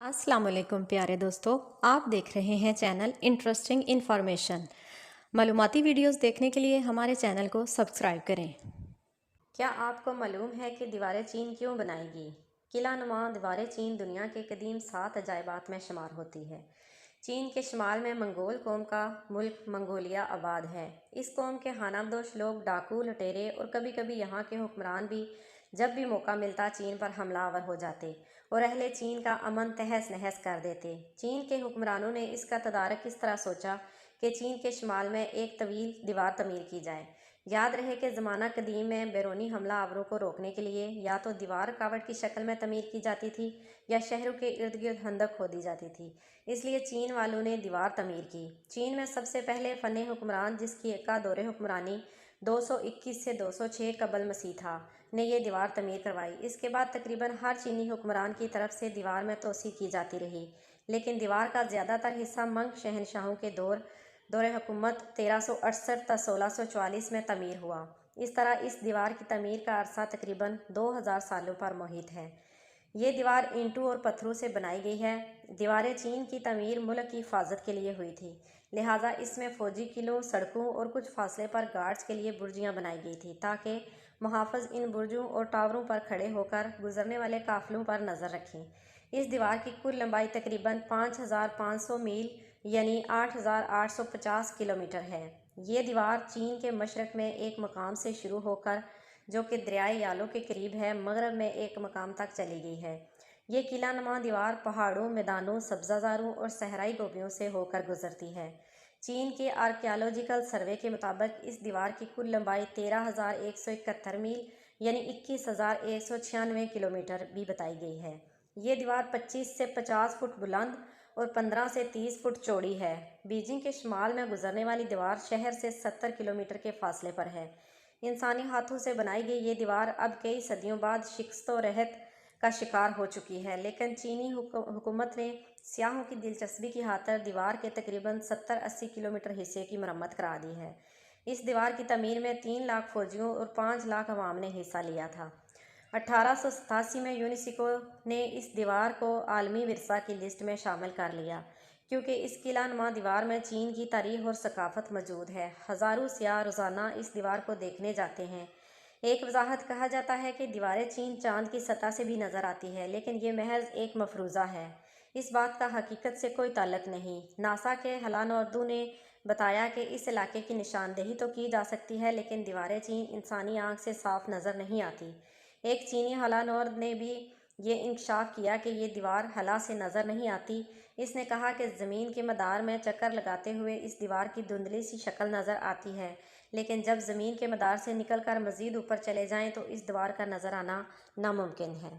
अस्सलाम वालेकुम प्यारे दोस्तों, आप देख रहे हैं चैनल इंटरेस्टिंग इन्फॉर्मेशन। मालूमाती वीडियोस देखने के लिए हमारे चैनल को सब्सक्राइब करें। क्या आपको मालूम है कि दीवारें चीन क्यों बनाएगी? किला नुमा दीवारें चीन दुनिया के कदीम 7 अजायबात में शुमार होती है। चीन के शुमाल में मंगोल कौम का मुल्क मंगोलिया आबाद है। इस कौम के खानाबदोश लोग डाकू, लुटेरे और कभी कभी यहाँ के हुक्मरान भी जब भी मौका मिलता चीन पर हमलावर हो जाते और अहले चीन का अमन तहस नहस कर देते। चीन के हुक्मरानों ने इसका तदारक इस तरह सोचा कि चीन के शुमाल में एक तवील दीवार तमीर की जाए। याद रहे कि ज़माना कदीम में बैरूनी हमला आवरों को रोकने के लिए या तो दीवार कावड़ की शक्ल में तमीर की जाती थी या शहरों के इर्द गिर्द खंदक खोदी जाती थी। इसलिए चीन वालों ने दीवार तमीर की। चीन में सबसे पहले फ़न हुक्मरान जिसकी का दौरे हुक्मरानी 221 से 206 कबल मसीह था ने यह दीवार तमीर करवाई। इसके बाद तकरीबन हर चीनी हुक्मरान की तरफ से दीवार में तोसी की जाती रही, लेकिन दीवार का ज़्यादातर हिस्सा मंग शहनशाहों के दौरे हुकूमत 1368 ता 1644 में तमीर हुआ। इस तरह इस दीवार की तमीर का अरसा तकरीबन 2000 सालों पर मुहित है। ये दीवार ईंटों और पत्थरों से बनाई गई है। दीवारें चीन की तमीर मुल्क की हिफाजत के लिए हुई थी, लिहाजा इसमें फ़ौजी किलों, सड़कों और कुछ फासले पर गार्ड्स के लिए बुर्जियाँ बनाई गई थी ताकि मुहाफ़िज़ इन बुर्जों और टावरों पर खड़े होकर गुजरने वाले काफ़िलों पर नज़र रखें। इस दीवार की कुल लंबाई तकरीबन 5500 मील यानी 8850 किलोमीटर है। ये दीवार चीन के मशरक़ में एक मकाम से शुरू होकर जो कि दरियाए यालो के करीब है, मगरब में एक मकाम तक चली गई है। ये किला नुमा दीवार पहाड़ों, मैदानों, सब्ज़ाज़ारों और सहराई गोबियों से होकर गुजरती है। चीन के आर्कियोलॉजिकल सर्वे के मुताबिक इस दीवार की कुल लंबाई 13,171 मील यानी 21,196 किलोमीटर भी बताई गई है। ये दीवार 25 से 50 फुट बुलंद और 15 से 30 फुट चौड़ी है। बीजिंग के शुमाल में गुजरने वाली दीवार शहर से 70 किलोमीटर के फासले पर है। इंसानी हाथों से बनाई गई ये दीवार अब कई सदियों बाद शिकस्त व रहत का शिकार हो चुकी है, लेकिन चीनी हुकूमत ने सियाहों की दिलचस्पी की खातिर दीवार के तकरीबन 70-80 किलोमीटर हिस्से की मरम्मत करा दी है। इस दीवार की तमीर में 3 लाख फ़ौजियों और 5 लाख अवाम ने हिस्सा लिया था। 1887 में यूनेस्को ने इस दीवार को आलमी विरसा की लिस्ट में शामिल कर लिया क्योंकि इस किला नुमा दीवार में चीन की तारीख और सकाफत मौजूद है। हज़ारों सियाह रोज़ाना इस दीवार को देखने जाते हैं। एक वजाहत कहा जाता है कि दीवारें चीन चांद की सतह से भी नज़र आती है, लेकिन ये महज एक मफरूज़ा है। इस बात का हकीकत से कोई ताल्लुक नहीं। नासा के हलानौर्दू ने बताया कि इस इलाके की निशानदेही तो की जा सकती है, लेकिन दीवारें चीन इंसानी आँख से साफ नज़र नहीं आती। एक चीनी हलानौर्द ने भी ये इंकशाफ किया कि ये दीवार हला से नज़र नहीं आती। इसने कहा कि ज़मीन के मदार में चक्कर लगाते हुए इस दीवार की धुंधली सी शक्ल नज़र आती है, लेकिन जब ज़मीन के मदार से निकलकर मज़ीद ऊपर चले जाएं तो इस दीवार का नज़र आना नामुमकिन है।